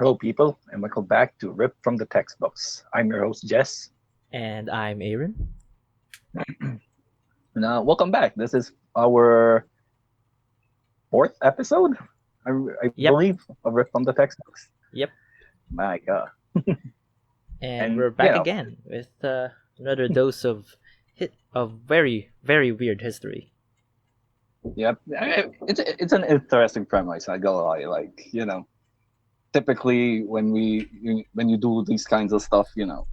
Hello, people, and welcome back to Rip from the Textbooks. I'm your host, Jess. And I'm Aaron. And welcome back. This is our fourth episode, I Yep, believe, of Rip from the Textbooks. yep. My God. And And, we're back again with another dose of very, very weird history. yep, it's an interesting premise, I gotta lie. Typically when you do these kinds of stuff, you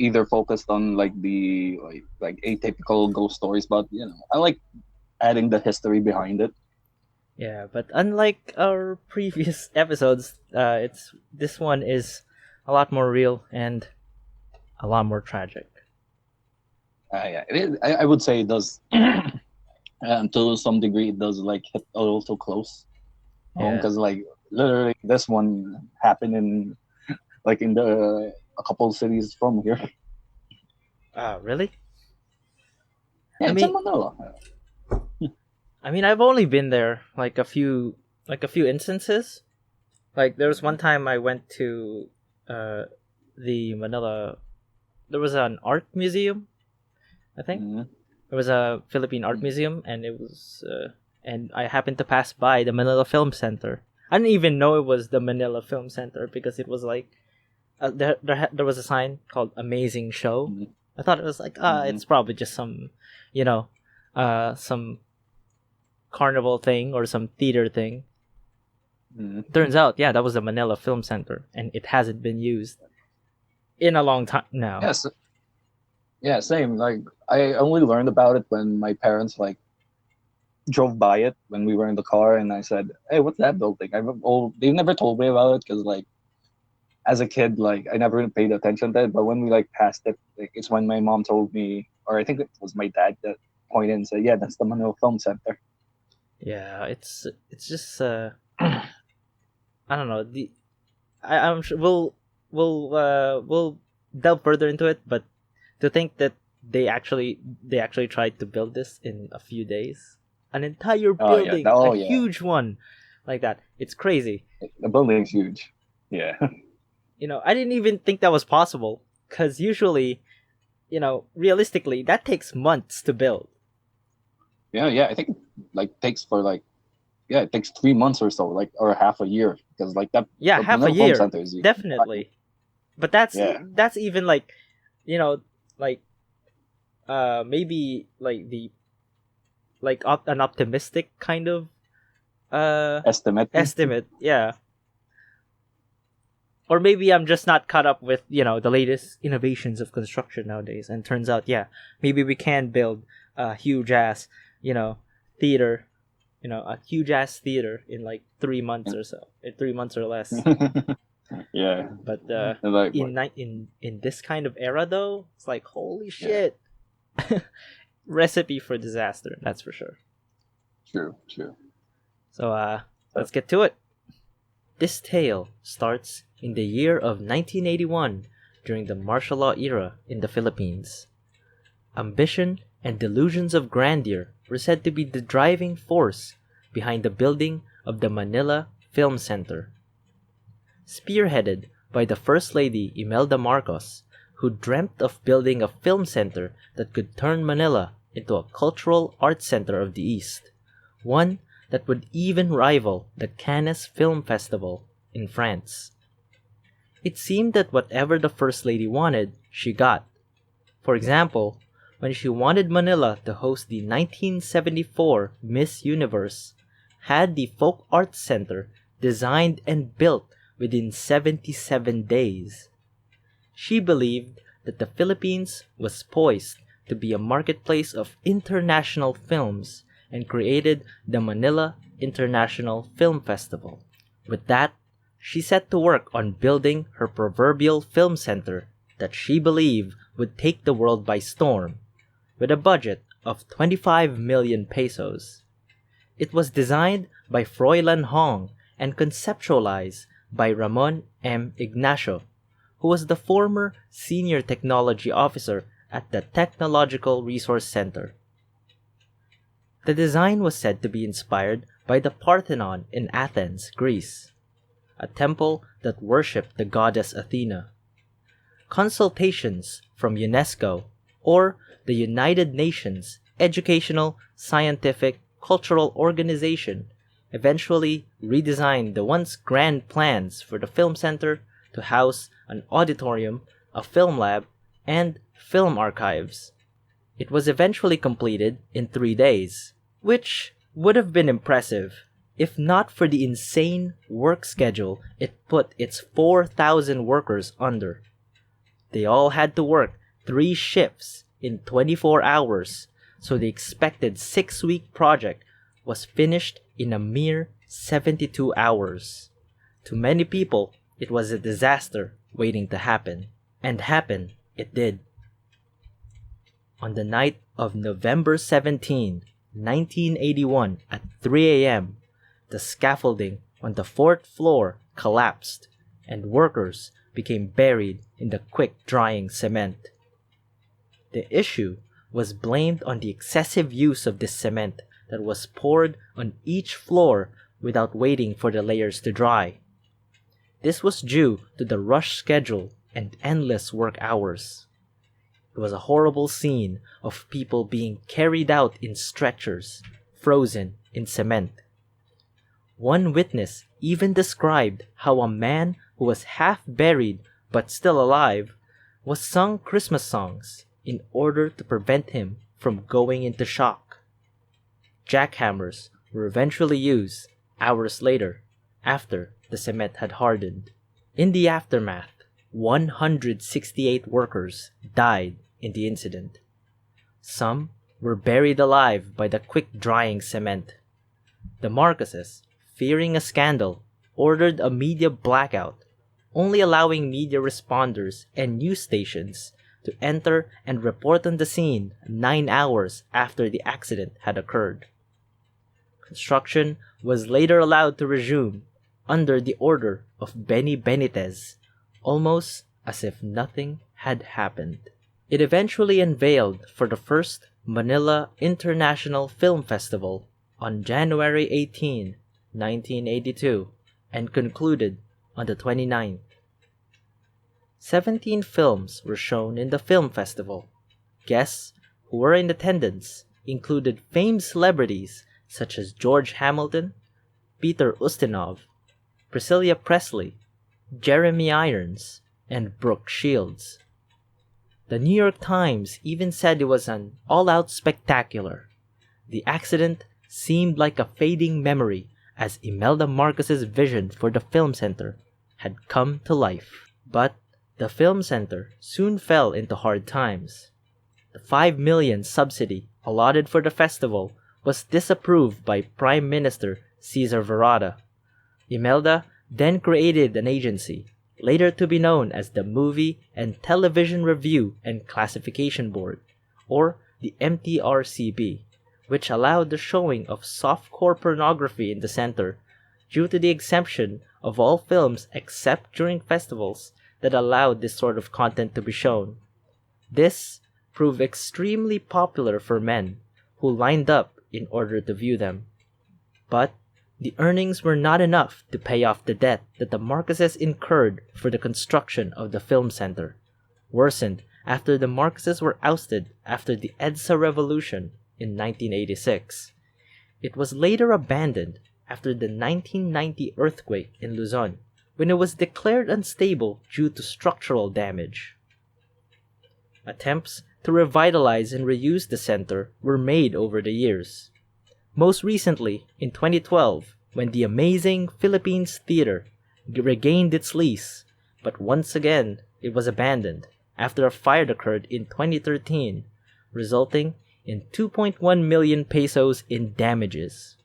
either focused on like atypical ghost stories, but I like adding the history behind it. Yeah, but unlike our previous episodes, it's this one is a lot more real and a lot more tragic. Yeah, I would say it does. To some degree, it does like hit a little too close home Yeah. because like literally this one happened in the a couple of cities from here. Really? Yeah, I it's in mean, Manila. I've only been there like a few instances. Like there was one Mhm. time I went to uh the Manila. There was an art museum, I think. Mhm. It was a Philippine art museum, and and I happened to pass by the Manila Film Center. I didn't even know it was the Manila Film Center because it was like there was a sign called "Amazing Show." Mhm. I thought it was like Mhm. it's probably just some, you know, some carnival thing or some theater thing. Mhm. Turns out, yeah, that was the Manila Film Center, and it hasn't been used in a long time now. Yes, yeah, same. Like I only learned about it when my parents like drove by it when we were in the car, and I said, "Hey, what's that building?" They never told me about it because like as a kid, like I never really paid attention to it. But when we like passed it, like, it's when my mom told me, or I think it was my dad that pointed and said, "Yeah, that's the Manila Film Center." Yeah, it's just I don't know. I'm sure we'll delve further into it, but to think that they actually tried to build this in a few days, an entire Oh yeah, building, a oh yeah, huge one, like that. It's crazy. the building's huge. Yeah, I didn't even think that was possible because usually, realistically, that takes months to build. yeah. I think it, like takes for like yeah, it takes 3 months or so, like or half a year because like that Yeah, the half a Manila Film year, Center is huge. definitely. But that's Yeah. that's even like, you know, like maybe like the an optimistic kind of uh Estimate. estimate, yeah. Or maybe I'm just not caught up with, the latest innovations of construction nowadays, and turns out, yeah, maybe we can build a huge ass, you know theater, a huge ass theater in like 3 months or so, 3 months or less. Yeah, But and like what? in this kind of era though, it's like holy Yeah, shit. Recipe for disaster, that's for sure. true, true. So So, let's get to it. This tale starts in the year of 1981 during the martial law era in the Philippines. Ambition and delusions of grandeur were said to be the driving force behind the building of the Manila Film Center. Spearheaded by the First Lady Imelda Marcos, who dreamt of building a film center that could turn Manila into a cultural arts center of the East, one that would even rival the Cannes Film Festival in France. It seemed that whatever the First Lady wanted, she got. For example, when she wanted Manila to host the 1974 Miss Universe, had the Folk Arts Center designed and built within 77 days. She believed that the Philippines was poised to be a marketplace of international films and created the Manila International Film Festival. With that, she set to work on building her proverbial film center that she believed would take the world by storm, with a budget of 25 million pesos. It was designed by Froilan Hong and conceptualized by Ramon M. Ignacio, who was the former senior technology officer at the Technological Resource Center. The design was said to be inspired by the Parthenon in Athens, Greece. a temple that worshipped the goddess Athena. Consultations from UNESCO, or the United Nations Educational, Scientific, Cultural Organization, eventually redesigned the once grand plans for the film center to house an auditorium, a film lab, and film archives. It was eventually completed in 3 days, which would have been impressive if not for the insane work schedule it put its 4,000 workers under. They all had to work 3 shifts in 24 hours, so the expected 6-week project was finished in a mere 72 hours. To many people, it was a disaster waiting to happen, and happen it did. On the night of November 17, 1981 at 3 a.m., the scaffolding on the 4th floor collapsed, and workers became buried in the quick-drying cement. The issue was blamed on the excessive use of this cement that was poured on each floor without waiting for the layers to dry. This was due to the rush schedule and endless work hours. It was a horrible scene of people being carried out in stretchers, frozen in cement. One witness even described how a man who was half buried but still alive was sung Christmas songs in order to prevent him from going into shock. Jackhammers were eventually used hours later, after the cement had hardened. In the aftermath, 168 workers died in the incident. Some were buried alive by the quick-drying cement. The Marcoses, fearing a scandal, ordered a media blackout, only allowing media responders and news stations to enter and report on the scene 9 hours after the accident had occurred. Construction was later allowed to resume under the order of Benny Benitez, almost as if nothing had happened. It eventually unveiled for the first Manila International Film Festival on January 18, 1982, and concluded on the 29th. 17 films were shown in the film festival. Guests who were in attendance included famed celebrities such as George Hamilton, Peter Ustinov, Priscilla Presley, Jeremy Irons, and Brooke Shields. The New York Times even said it was an all-out spectacular. The accident seemed like a fading memory as Imelda Marcos's vision for the film center had come to life. But the film center soon fell into hard times. The $5 million subsidy allotted for the festival was disapproved by Prime Minister Cesar Virata. Imelda then created an agency, later to be known as the Movie and Television Review and Classification Board, or the MTRCB, which allowed the showing of softcore pornography in the center due to the exemption of all films except during festivals that allowed this sort of content to be shown. This proved extremely popular for men who lined up in order to view them. But the earnings were not enough to pay off the debt that the Marcoses incurred for the construction of the film center, worsened after the Marcoses were ousted after the EDSA revolution in 1986. It was later abandoned after the 1990 earthquake in Luzon, when it was declared unstable due to structural damage. Attempts to revitalize and reuse the center were made over the years. Most recently, in 2012, when the amazing Philippines Theater regained its lease, but once again it was abandoned after a fire occurred in 2013, resulting in 2.1 million pesos in damages.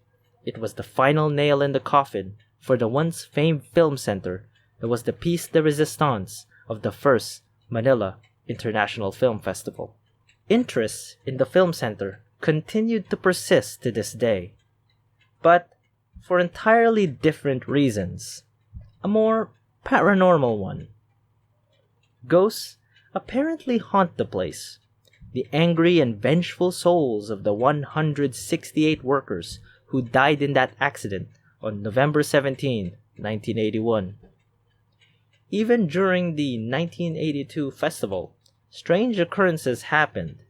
It was the final nail in the coffin for the once famed film center that was the piece de resistance of the first Manila International Film Festival. Interest in the film center continued to persist to this day, but for entirely different reasons. A more paranormal one. Ghosts apparently haunt the place. The angry and vengeful souls of the 168 workers who died in that accident on November 17, 1981. Even during the 1982 festival, strange occurrences happened.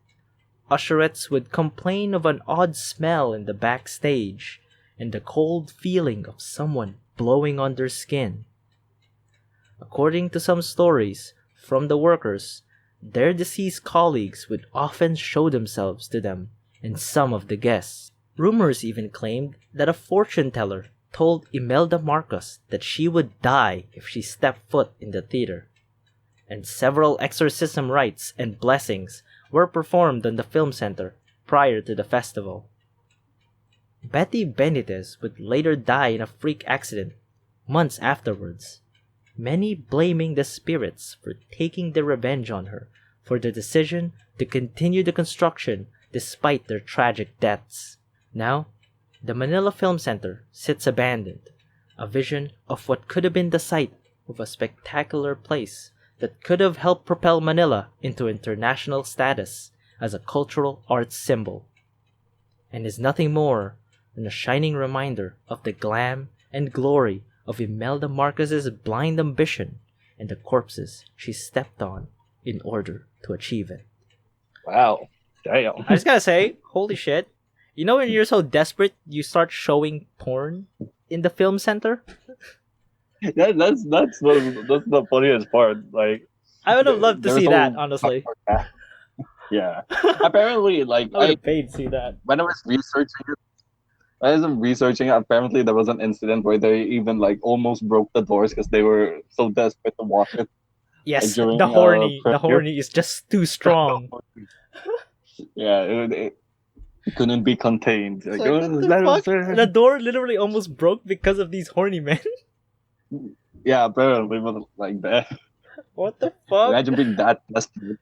Usherettes would complain of an odd smell in the backstage and the cold feeling of someone blowing on their skin. According to some stories from the workers, their deceased colleagues would often show themselves to them and some of the guests. Rumors even claimed that a fortune teller told Imelda Marcos that she would die if she stepped foot in the theater. And several exorcism rites and blessings were performed on the Film Center prior to the festival. Betty Benitez would later die in a freak accident months afterwards, many blaming the spirits for taking their revenge on her for the decision to continue the construction despite their tragic deaths. Now, the Manila Film Center sits abandoned, a vision of what could have been the site of a spectacular place that could have helped propel Manila into international status as a cultural arts symbol, and is nothing more than a shining reminder of the glam and glory of Imelda Marcos's blind ambition and the corpses she stepped on in order to achieve it. Wow. Damn. I just gotta say, holy shit. You know when you're so desperate, you start showing porn in the film center? That's the funniest part. Like, I would have loved to there's see so that, honestly. Yeah. Apparently, like I would have paid to see that. when I was researching it, apparently there was an incident where they even like almost broke the doors because they were so desperate to watch it. Yes, during, the premiere. horny is just too strong. Yeah, it couldn't be contained. It's Like, like, oh, what the that fuck? was- The door literally almost broke because of these horny men. Yeah, apparently, but like that. What the fuck? Imagine being that desperate.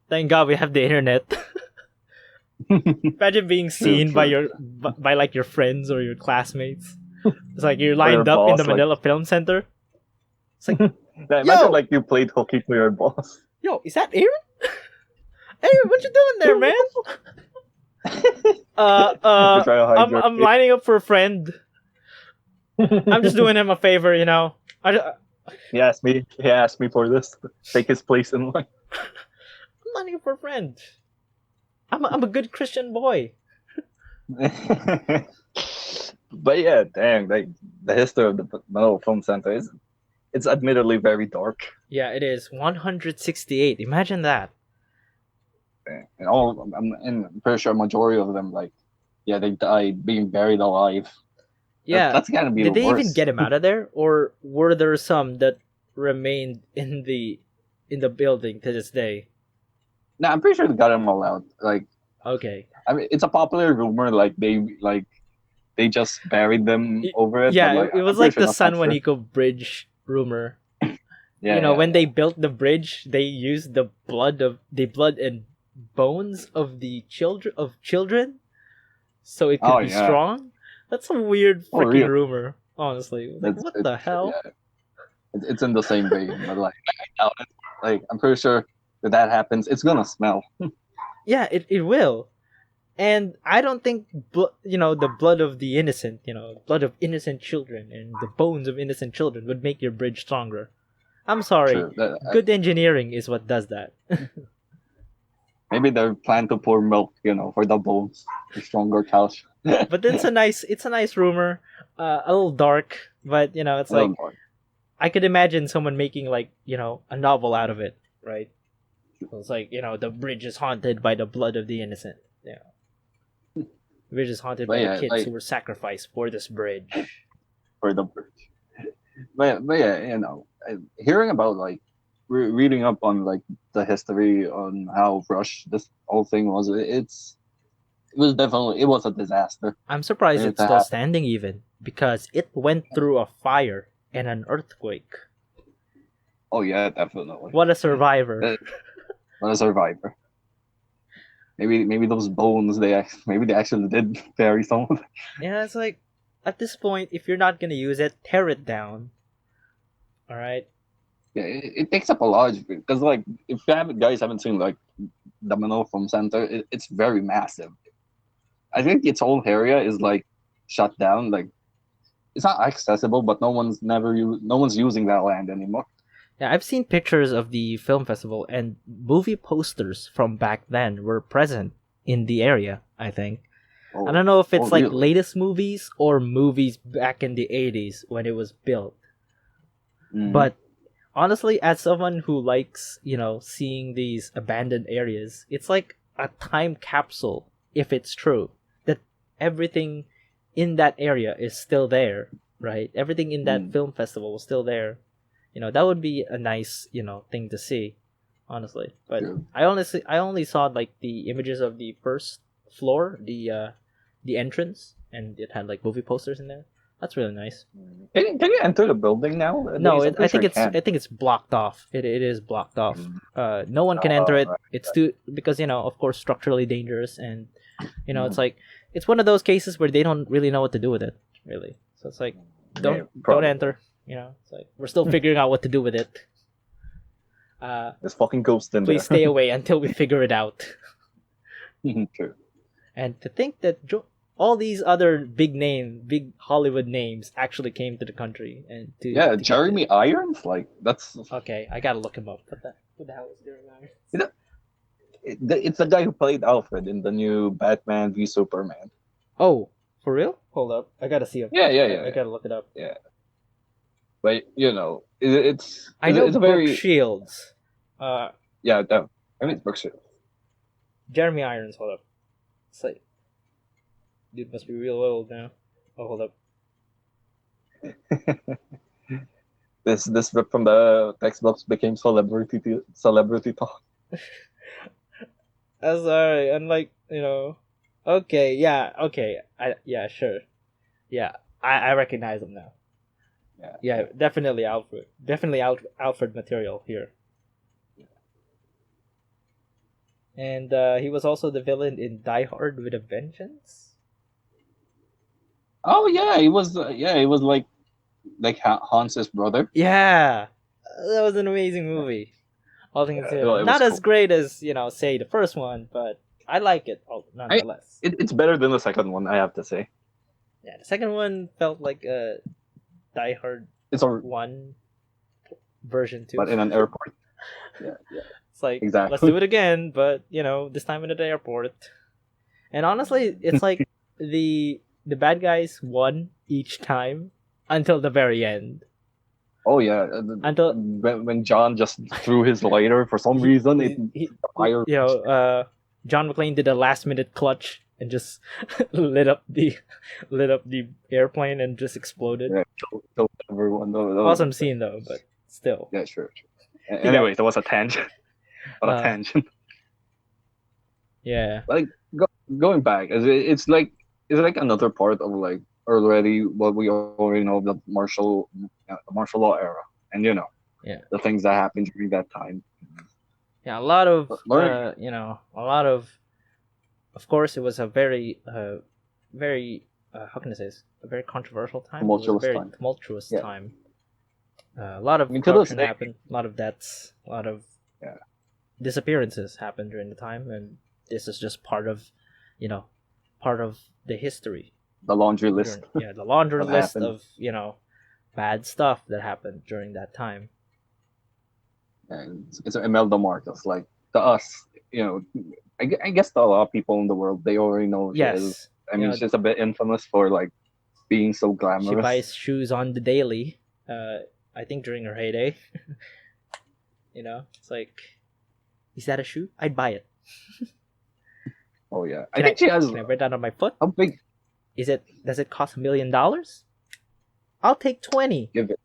Thank God we have the internet. Imagine being seen by your by like your friends or your classmates. It's like you're lined your up in boss, the like- Manila Film Center. It's like, Imagine Yo! like you played hooky to your boss. yo, is that Aaron? Aaron, what you doing there, man? To try to hide your I'm face. lining up for a friend. I'm just doing him a favor, you know. I'm He asked me for this. Take his place in line. lining up for a friend. I'm a good Christian boy. But yeah, dang, like the history of the Manila Film Center is it's admittedly very dark. Yeah, it is 168. Imagine that. And I'm pretty sure a majority of them like they died being buried alive. Yeah. That's gotta be Did the they worst. even get him out of there, or were there some that remained in the building to this day? No, I'm pretty sure they got him all out. Like, Okay. I mean, it's a popular rumor. Like they just buried them over it. Yeah, but, like, it was I'm like pretty the sure San that's not true. Juanico Bridge rumor. Yeah, You know, yeah. when they built the bridge, they used the blood and bones of the children, so it could Oh, be yeah. strong. That's a weird Oh, freaking really? rumor, honestly. Like, It's- what it's- the hell? yeah. It's in the same vein, but like I doubt it. Like I'm pretty sure that happens, it's gonna smell. Yeah, it will. And I don't think the blood of the innocent, blood of innocent children and the bones of innocent children would make your bridge stronger. I'm sorry. True. Good engineering is what does that. Maybe they plan to pour milk, for the bones, for stronger calcium. But it's a nice rumor. A little dark, but it's like I could imagine someone making like a novel out of it, right? So it's like the bridge is haunted by the blood of the innocent. Yeah, the bridge is haunted by the kids who were sacrificed for this bridge. For the bridge. But yeah, hearing about like reading up on like the history on how rushed this whole thing was, it was a disaster. I'm surprised Yeah, it's still standing even because it went through a fire and an earthquake. Oh yeah, definitely. What a survivor! What a survivor. Maybe those bones they actually did bury some of it. Yeah, it's like at this point, if you're not gonna use it, tear it down. All right. Yeah, it takes up a large because like if guys haven't seen like the Manila Film Center, it's very massive. I think its whole area is like shut down. Like it's not accessible, but no one's using that land anymore. Yeah, I've seen pictures of the film festival, and movie posters from back then were present in the area, I think. I don't know if it's like Really? latest movies or movies back in the 80s when it was built. But honestly, as someone who likes, seeing these abandoned areas, it's like a time capsule if it's true that everything in that area is still there, right? Everything in that film festival was still there. That would be a nice, thing to see, honestly. But Yeah. I only saw like the images of the first floor, the entrance, and it had like movie posters in there. That's really nice. Can you enter the building now? No, I'm pretty sure you can. I think it's blocked off. It is blocked off. No one can enter Oh, it. right. It's too because of course structurally dangerous, and it's like it's one of those cases where they don't really know what to do with it, really. So it's like don't probably. enter. It's like we're still figuring out what to do with it. There's fucking ghosts in Please there. stay away until we figure it out. True. And to think that all these other big Hollywood names actually came to the country and to Jeremy Irons, like that's okay. I gotta look him up. Who the hell is Jeremy Irons? it's the guy who played Alfred in the new Batman v Superman. Oh, for real? Hold up, I gotta see him. I gotta look it up. Yeah, but it's I know it's a Brooke very Shields. I mean it's Brooke Shields. Jeremy Irons. Hold up. It's like, dude must be real old now. Oh, hold up. This rip from the textbooks became celebrity talk. That's alright. And like okay, yeah, okay, sure, yeah, I recognize him now. Yeah, definitely Alfred. Definitely Alfred material here. And he was also the villain in Die Hard with a Vengeance. Oh yeah, he was like Hans's brother. Yeah, that was an amazing movie. All things considered, not as great as say the first one, but I like it nonetheless. It's better than the second one, I have to say. Yeah, the second one felt like a Die Hard. It's a one version 2, but in an airport. Yeah. It's like, exactly. Let's do it again, but this time in the airport. And honestly, it's like the bad guys won each time until the very end. Oh yeah, until when John just threw his lighter for some reason, fire. John McClane did a last minute clutch and just lit up the airplane and just exploded. Yeah, killed everyone. Awesome scene though, but still. Yeah, sure. Anyway, there was a tangent. A tangent. Yeah. Like going back, it's like another part of like already what we already know of the martial law era, and the things that happened during that time. Yeah, a lot of of course it was a very how can I say this? A very controversial time. Tumultuous time. A lot of corruption happened, a lot of deaths, a lot of disappearances happened during the time, and this is just part of the history. The laundry list. The laundry list of bad stuff that happened during that time. And it's Imelda Marcos, like to us, I guess to a lot of people in the world, they already know who she is. I mean, she's a bit infamous for like being so glamorous. She buys shoes on the daily. I think during her heyday. It's like, is that a shoe? I'd buy it. Oh yeah, I think she has. Can I wear that on my foot? How big? Does it cost $1 million? I'll take 20. Give it.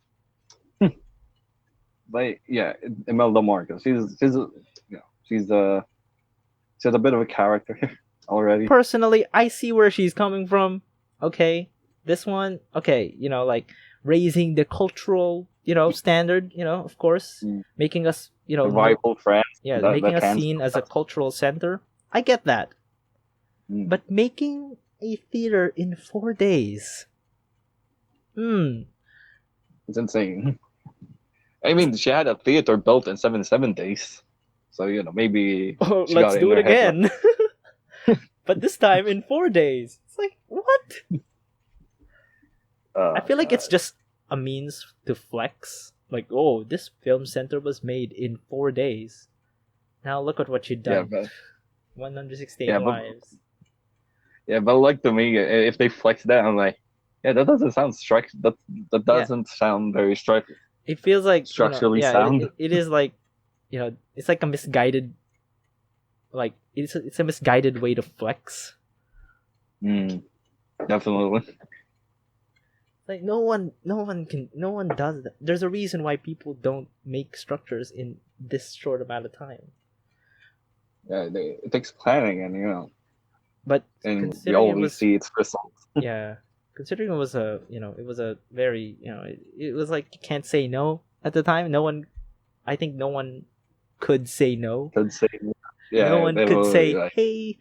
But yeah, Imelda Marcos. She's a bit of a character already. Personally, I see where she's coming from. Okay, this one. Okay, like raising the cultural, standard. Of course, making us, rival France. Yeah, making us seen as a cultural center. I get that. But making a theater in 4 days. It's insane. I mean, she had a theater built in 7 days. So, maybe... let's do it again. But this time in 4 days. It's like, what? I feel like it's God. just a means to flex. Like, oh, this film center was made in 4 days. Now look at what you've Yeah, done. but 168 yeah, but lives. yeah, but like to me, if they flex that, I'm like, yeah, that doesn't sound that Yeah, doesn't sound very it feels like, structurally yeah, sound. it is like, it's like a misguided, like, it's a misguided way to flex. Mm, definitely. Like, no one does that. There's a reason why people don't make structures in this short amount of time. Yeah, it takes planning, and But and we considering it always was, see its results. yeah, considering it was it was a very, it was like you can't say no at the time. I think no one could say no. Could say, No yeah, one they could will say, like. "Hey,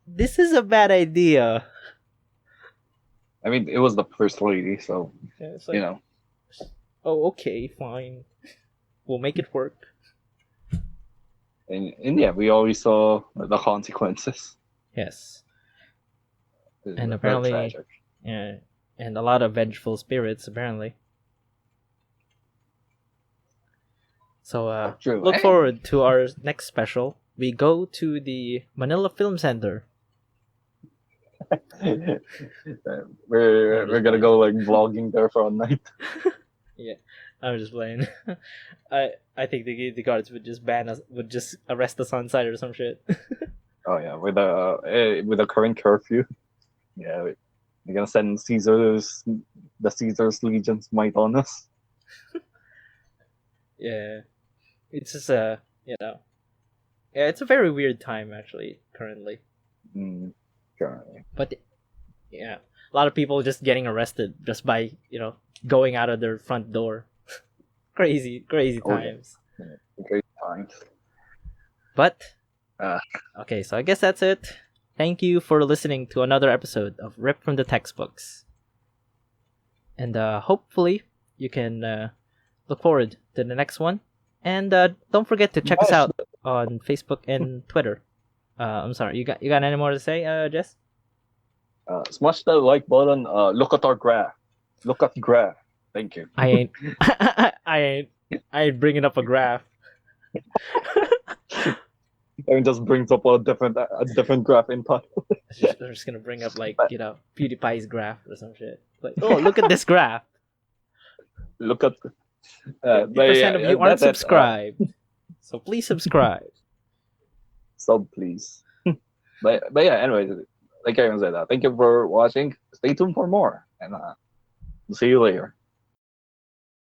this is a bad idea." I mean, it was the first lady, so Yeah, it's you like, know. oh, okay, fine, we'll make it work. And yeah, we always saw the consequences. Yes, It's and very apparently, tragic. yeah, and a lot of vengeful spirits apparently. So True. look forward to our next special. We go to the Manila Film Center. I'm We're just gonna playing. go like vlogging there for a night. Yeah, I'm just playing. I think the guards would just ban us, would just arrest us on site or some shit. Oh yeah, with the current curfew, yeah, we're gonna send the Caesar's legions might on us. Yeah, it's just yeah, it's a very weird time actually currently. Mm, currently. But yeah, a lot of people just getting arrested just by going out of their front door. Crazy Oh yeah, times. great times. But Uh, okay, so I guess that's it. Thank you for listening to another episode of Rip from the Textbooks. And hopefully you can look forward to the next one. And don't forget to check us smash, out on Facebook and Twitter. I'm sorry, you got any more to say, Jess? smash that like button. Look at our graph. Look at graph. Thank you. I ain't, I ain't bringing up a graph. And just brings up a different graph in time. They're just gonna bring up like PewDiePie's graph or some shit. Like, oh, look at this graph. Look at 50% of you aren't that's it. subscribed, so please subscribe. Sub please. But yeah, anyways, like I said, thank you for watching. Stay tuned for more, and we'll see you later.